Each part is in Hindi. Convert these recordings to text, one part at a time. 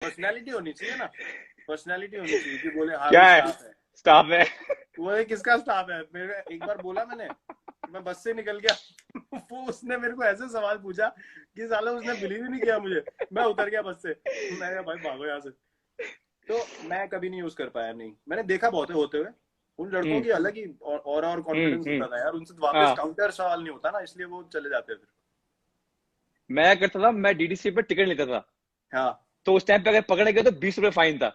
पर्सनालिटी होनी चाहिए ना, पर्सनालिटी होनी चाहिए कि बोले हाँ क्या भी है? स्टाफ है। स्टाफ है। वो है किसका स्टाफ है, मेरे एक बार बोला मैंने, मैं बस से निकल गया वो उसने मेरे को ऐसे सवाल पूछा कि साला उसने बिलीव ही नहीं किया मुझे। मैं उतर गया बस से, मैं कहा भाई भागो यहाँ से। तो मैं कभी नहीं यूज कर पाया, नहीं, मैंने देखा बहुत है होते हुए। उन लड़कों हम्म की अलग ही और कॉन्फिडेंस हम्म। होता था यार, उनसे वापस हाँ, काउंटर सवाल नहीं होता ना, इसलिए वो चले जाते फिर। मैं क्या करता था, मैं डीडीसी पे टिकट लेता था। हाँ तो उस टाइम पे अगर पकड़े गए तो 20 रुपए फाइन था।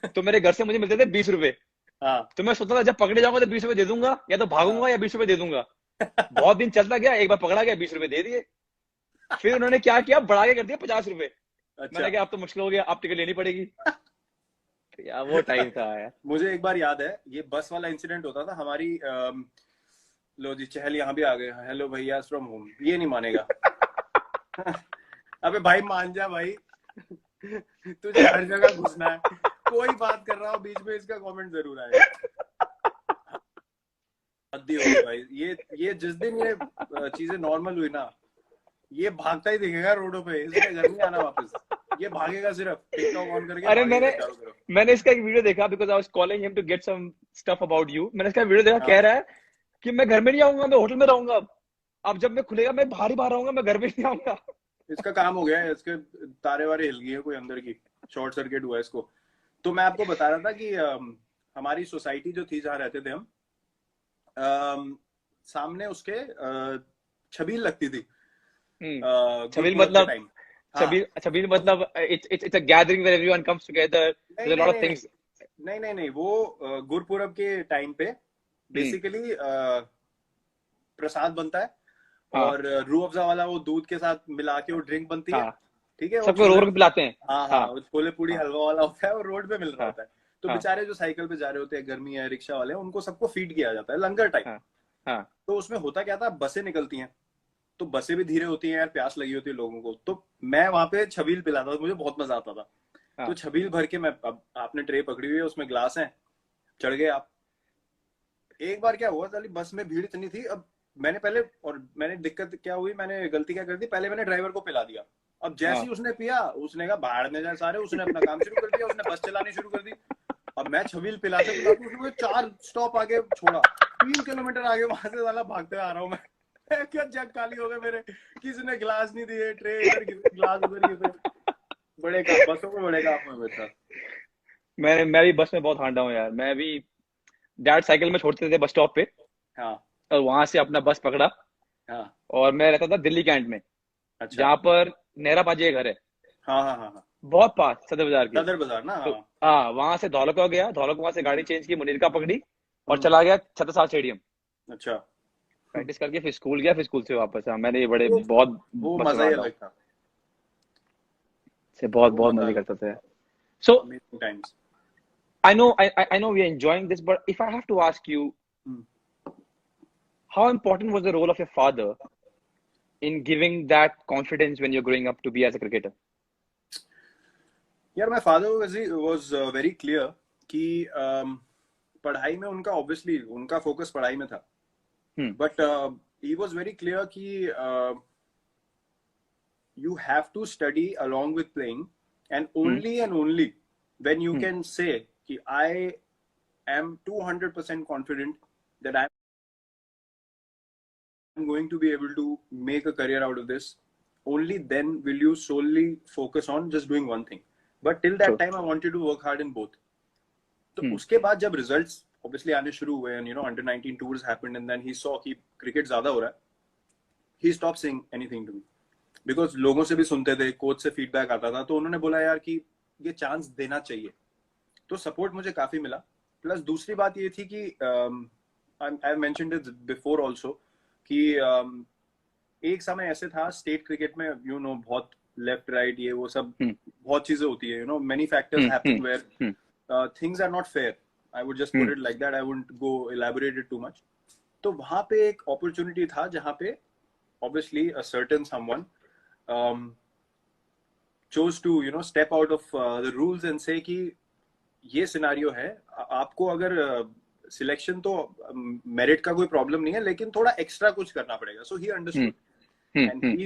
तो मेरे घर से मुझे मिलते थे 20 रुपए। हाँ तो मैं सोचता था जब पकड़े जाऊंगा तो 20 रुपए दे दूंगा, या तो हाँ भागूंगा या 20 रुपए दे दूंगा। बहुत दिन चलता गया, एक बार पकड़ा गया, 20 रुपए दे दिए। फिर उन्होंने क्या किया, बढ़ा के कर दिया 50 रुपए। अच्छा। मैंने कहा अब तो मुश्किल हो गया, अब टिकट लेनी पड़ेगी। तो यार वो टाइम था यार। मुझे एक बार याद है, ये बस वाला इंसिडेंट होता था हमारी लो जी चहल यहाँ भी आ गए, हेलो भैया फ्रॉम होम, ये नहीं मानेगा अबे भाई मान जा भाई तुझे हर जगह घुसना है, कोई बात कर रहा हो बीच में इसका कमेंट जरूर आएगा। हद्दी हो गई भाई, ये जिस दिन ये चीजें नॉर्मल हुई ना, ये भागता ही दिखेगा रोडों पे, इसने घर नहीं आना वापस। ये भागेगा, सिर्फ टिकटॉक ऑन करके अरे भागेगा मैंने चारों तरफ। मैंने इसका एक वीडियो देखा, because I was calling him to get some stuff about you. मैंने इसका वीडियो देखा, कह हाँ रहा है कि मैं घर में नहीं आऊंगा, मैं होटल में रहूंगा अब जब मैं खुलेगा मैं बाहर ही बाहर रहूंगा, मैं घर में नहीं आऊंगा। इसका काम हो गया है, इसके तारे वारे हिल गई है कोई अंदर की, शॉर्ट सर्किट हुआ है इसको। तो मैं आपको बता रहा था कि हमारी सोसाइटी जो थी जहाँ रहते थे हम, सामने उसके छबील लगती थी छबील गुरपुरब के मतलब, टाइम। हाँ छबील छबील मतलब it's a gathering where everyone comes together, नहीं देयर अ नहीं लॉट ऑफ नहीं नहीं थिंग्स। नहीं नहीं नहीं, वो गुरपुरब के टाइम पे हम्म। बेसिकली प्रसाद बनता है, हाँ और रूह अफ़ज़ा वाला वो दूध के साथ मिला के वो ड्रिंक बनती है। हाँ, ठीक है, और सबको रो छोले, रो के पिलाते हैं। हाँ हाँ, हाँ वो छोले पूड़ी हाँ हलवा वाला होता है और रोड पे मिल रहा हाँ होता है। तो हाँ बेचारे जो साइकिल पे जा रहे होते हैं, गर्मी है, रिक्शा वाले हैं, उनको सबको फीड किया जाता है लंगर टाइप। हाँ हाँ तो उसमें होता क्या था, बसें निकलती हैं, तो बसें भी धीरे होती हैं यार, प्यास लगी होती है लोगों को, तो मैं वहां पे छबील पिलाता था, मुझे बहुत मजा आता था। तो हाँ छबील भर के मैं, अब आपने ट्रे पकड़ी हुई है, उसमें ग्लास है, चढ़ गए आप। एक बार क्या हुआ, साली बस में भीड़ इतनी थी, अब मैंने पहले, और मैंने दिक्कत क्या हुई, मैंने गलती क्या कर दी, पहले मैंने ड्राइवर को पिला दिया। अब जैसे ही हाँ। उसने पिया, उसने कहा बाहर में जाए सारे, उसने अपना काम शुरू कर दिया, उसने बस चलानी शुरू कर दी। अब मैं छबील पिलाते पिलाते उसने मुझे 4 स्टॉप आगे छोड़ा, 3 किलोमीटर आगे वहां से साला भागते आ रहा हूँ मैं क्या जग खाली हो गए मेरे, किसी ने गिलास नहीं दिए, ट्रे इधर गिलास उधर गिरे। बड़े काम, बसों में बड़े काम हुए मेरे साथ। मैं भी बस में बहुत हांडा हूँ यार। मैं भी डैड साइकिल में छोड़ते थे बस स्टॉप पे, हाँ और वहां से अपना बस पकड़ा। हाँ। और मैं रहता था दिल्ली कैंट में, अच्छा। जहाँ पर नेहरा पाजी का घर है, हाँ हाँ हाँ हाँ। बहुत पास सदर बाजार के। सदर बाजार ना, तो हाँ। हाँ, वहां से धौलका गया, धौलका वहां से गाड़ी हम्म चेंज की, मुनीरका पकड़ी और हम्म। चला गया छत्रसाल स्टेडियम। अच्छा। प्रैक्टिस करके फिर स्कूल गया, फिर स्कूल से वापस। हाँ, मैंने ये बड़े वो बहुत वो बच्चों में मजा ही हांडा हूँ, अलग था। से बहुत वो बहुत मजा मजे अलग करते था। थे। So amazing times. I know we are enjoying this, but if I have to ask you, how important was the role of your father in giving that confidence when you're growing up to be as a cricketer? यार my father was very clear कि पढ़ाई में उनका, ऑब्वियसली उनका फोकस पढ़ाई में था, Hmm. But he was very clear कि you have to study along with playing, Hmm. and only when you Hmm. can say कि I am 200% confident that I'm going to be able to make a career out of this, only then will you solely focus on just doing one thing. But till that True. time I wanted to work hard in both. तो Hmm. उसके बाद जब रिजल्ट्स ऑब्वियसली आने शुरू हुए, and under 19 tours happened, and then he saw कि क्रिकेट ज्यादा हो रहा है, he stop saying anything to me, because लोगों से भी सुनते थे, कोच से फीडबैक आता था, तो उन्होंने बोला यार कि ये चांस देना चाहिए। तो सपोर्ट मुझे काफी मिला। प्लस दूसरी बात ये थी कि I mentioned it before also कि एक समय ऐसे था स्टेट क्रिकेट में, बहुत लेफ्ट राइट ये वो सब Hmm. बहुत चीजें होती है, many factors Hmm. Hmm. Happen Hmm. Where things are not fair. I would just Hmm. Put it like that, I wouldn't go elaborate it too much. तो वहां पे एक अपॉर्चुनिटी था जहां पे obviously a certain someone chose to step out of the rules and say कि ये सिनारियो है, आपको अगर सिलेक्शन तो मेरिट का कोई प्रॉब्लम नहीं है, लेकिन थोड़ा एक्स्ट्रा कुछ करना पड़ेगा। सो ही Hmm. Understood, Hmm. And Hmm.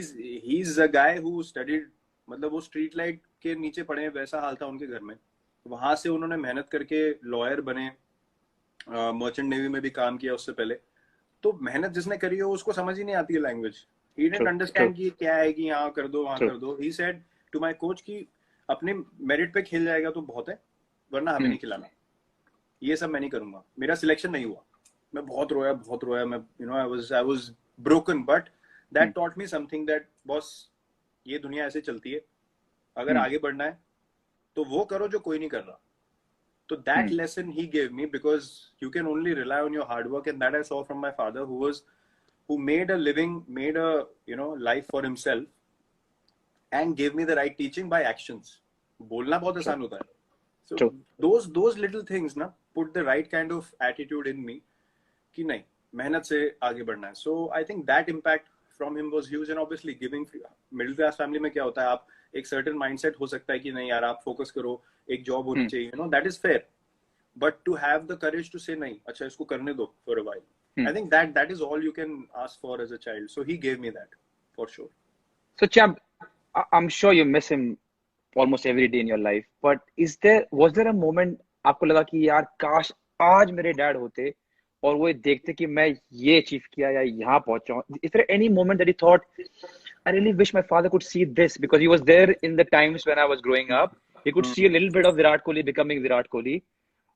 He is a guy who studied, मतलब वो स्ट्रीट लाइट के नीचे पड़े हैं, वैसा हाल था उनके घर में। वहां से उन्होंने मेहनत करके लॉयर बने, मर्चेंट नेवी में भी काम किया उससे पहले। तो मेहनत जिसने करी हो उसको समझ ही नहीं आती है language. He didn't True, true, understand कि क्या है कि यहाँ कर दो वहां true. कर दो। He said to my coach कि अपने मेरिट पे खेल जाएगा तो बहुत है, वरना हमें Hmm, नहीं खिलाना। ये सब मैं नहीं करूंगा। मेरा सिलेक्शन नहीं हुआ, मैं बहुत रोया मैं, you know, I was broken, but hmm, that taught me something that boss, ये दुनिया ऐसे चलती है, अगर hmm, आगे बढ़ना है तो वो करो जो कोई नहीं कर रहा। So that hmm. lesson he gave me, because you can only rely on your hard work, and that I saw from my father, who made a living, made a, you know, life for himself, and gave me the right teaching by actions. बोलना बहुत True, आसान होता है. So true. those little things ना put the right kind of attitude in me कि नहीं, मेहनत से आगे बढ़ना है. So I think that impact from him was huge, and obviously giving middle class family में क्या होता है, आप एक certain mindset हो सकता है कि नहीं यार आप focus करो, एक job होनी Hmm, चाहिए, you know, that is fair. But to have the courage to say nahi, acha isko karne do for a while, hmm. I think that is all you can ask for as a child. So he gave me that for sure. So, champ, I'm sure you miss him almost every day in your life. But was there a moment आपको लगा कि यार काश आज मेरे डैड होते और वो ये देखते कि मैं ये अचीव किया या यहाँ पहुंचा हूँ? Is there any moment that you thought, I really wish my father could see this, because he was there in the times when I was growing up. He could see a little bit of Virat Kohli becoming Virat Kohli.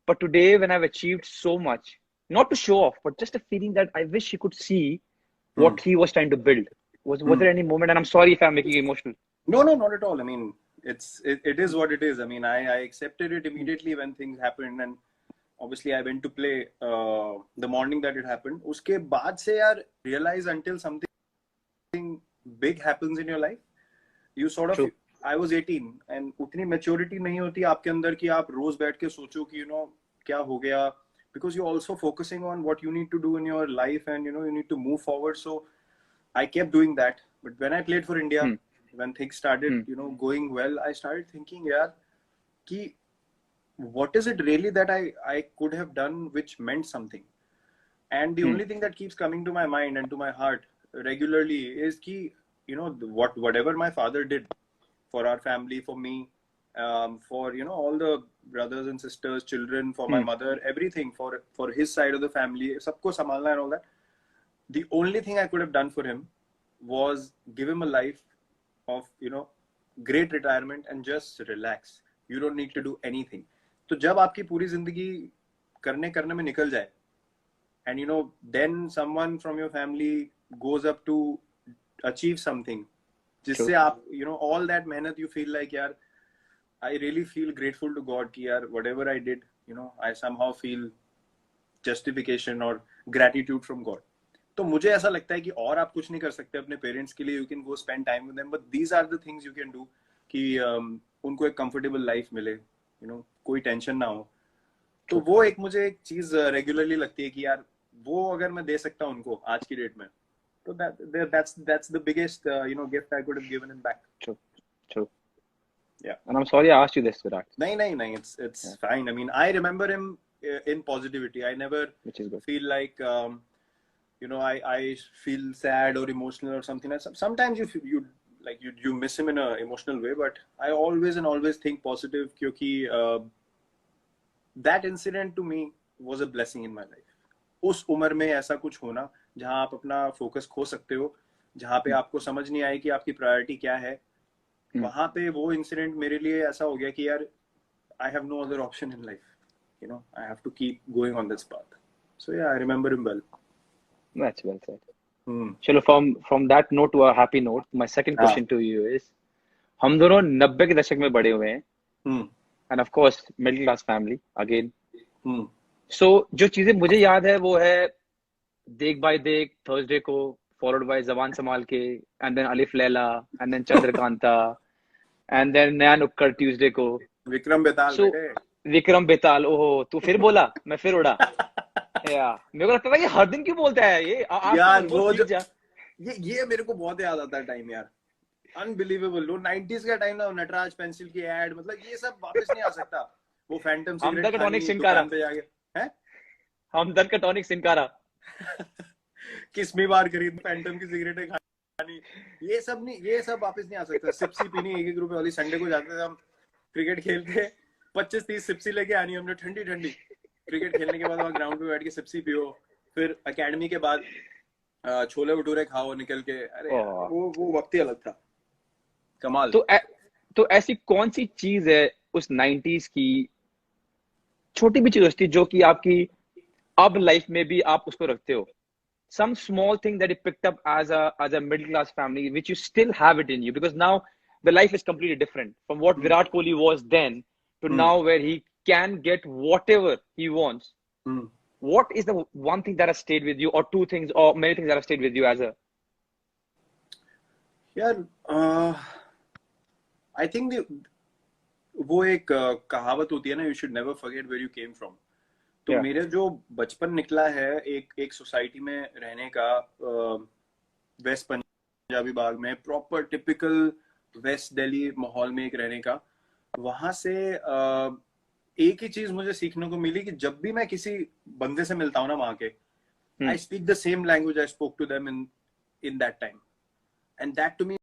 But today, when I've achieved so much, not to show off, but just a feeling that I wish he could see Hmm. what he was trying to build. Was Hmm. there any moment? And I'm sorry if I'm making you emotional. No, not at all. I mean, it is what it is. I mean, I accepted it immediately when things happened, and obviously I went to play the morning that it happened. उसके बाद से यार realize until something big happens in your life, you sort of, True. I was 18 and उतनी maturity नहीं होती आपके अंदर कि आप रोज बैठ के सोचो कि you know क्या हो गया, because you're also focusing on what you need to do in your life, and you know you need to move forward. So I kept doing that. But when I played for India, Hmm. when things started, Hmm. you know, going well, I started thinking, यार कि what is it really that I could have done which meant something. And the Hmm. only thing that keeps coming to my mind and to my heart regularly is ki, you know, whatever my father did for our family, for me, for, you know, all the brothers and sisters, children, for my Hmm. mother, everything, for his side of the family, sabko samalna and all that. The only thing I could have done for him was give him a life of, you know, great retirement and just relax. You don't need to do anything. तो जब आपकी पूरी जिंदगी करने करने में निकल जाए, and you know, then someone from your family goes up to achieve something, True. जिससे आप, you know, all that मेहनत, you feel like यार, I really feel grateful to God कि यार whatever I did, you know, I somehow feel justification or gratitude from God. तो मुझे ऐसा लगता है कि और आप कुछ नहीं कर सकते अपने पेरेंट्स के लिए. You can go spend time with them, but these are the things you can do कि उनको एक कंफर्टेबल लाइफ मिले, यू नो, कोई टेंशन ना हो. तो वो एक मुझे एक चीज रेगुलरली लगती है कि यार वो अगर मैं दे सकता हूँ उनको आज की डेट में, तो that's the biggest gift I could have given him back. True. True. Yeah. And I'm sorry I asked you this, Virat. नहीं, it's Yeah. fine. I mean, I remember him in positivity. I never Which is good. feel like you know, I feel sad or emotional or something. Sometimes you miss him in a emotional way, but I always think positive, क्योंकि that incident to me was a blessing in my life. उस उम्र में ऐसा कुछ होना जहां आप अपना फोकस खो सकते हो, जहां पे आपको समझ नहीं आए कि आपकी प्रायोरिटी क्या है, वहां पे वो इंसिडेंट मेरे लिए ऐसा हो गया कि यार I have no other option in life. You know, I have to keep going on this path. So yeah, I remember him well. That's well said. Hmm. चलो from that note to a happy note, my second question to you is, हम दोनों 90 के दशक में बड़े हुए हैं, and of course middle class family again. So जो चीजें मुझे याद है वो है देख बाय देख थर्सडे को, followed by जबान संभाल के, and then अलिफ Laila, and then Chandrakanta, and then नया नुक्कड़ ट्यूसडे को. विक्रम बेताल So बेटे. विक्रम बेताल, ओहो तू फिर बोला, मैं फिर उड़ा. यार मेरे को लगता था ये हर दिन क्यों बोलता है ये, यार वो वो सीख जो जा. ये मेरे को बहुत याद आता है टाइम यार. अनबिलीवेबल. वो 90s का टाइम ना, नटराज पेंसिल की एड, मतलब ये सब वापस नहीं आ सकता. वो फैंटम हमदर्द सिगरेट का टॉनिक खानी सिनकारा, दुकान पे जाके, हैं, हमदर्द का टॉनिक सिनकारा. किस्मी बार खरीद फैंटम की सिगरेटें खानी. नहीं, ये सब नहीं, ये सब वापस नहीं आ सकता। सिप्सी पीनी 1-1 रुपए वाली, संडे को जाते थे हम क्रिकेट खेलते, 25-30 सिप्सी लेके आनी हमने ठंडी ठंडी। क्रिकेट खेलने के बाद वहाँ ग्राउंड पे बैठ के सिप्सी पियो, फिर एकेडमी के बाद छोले भटूरे खाओ निकल के। अरे यार, ओह। वो वक्त ही अलग था, कमाल। तो ऐसी कौन सी चीज है उस 90s की, छोटी भी चीज होती है जो कि आपकी अब लाइफ में भी आप उसको रखते हो? Some small thing that you picked up as a middle class family, which you still have it in you, because now the life is completely different from what Virat Kohli was then to now, where he can get whatever he wants. What is the one thing that has stayed with you, or two things, or many things that have stayed with you as a? यार आई थिंक वो एक कहावत होती है ना, you should never forget where you came from. तो Yeah. मेरे जो बचपन निकला है एक सोसाइटी में रहने का, वेस्ट पंजाबी बाग में, प्रॉपर टिपिकल वेस्ट दिल्ली माहौल में एक रहने का, वहां से एक ही चीज मुझे सीखने को मिली कि जब भी मैं किसी बंदे से मिलता हूँ ना वहां के, I speak the same language I spoke to them in that time, and that to me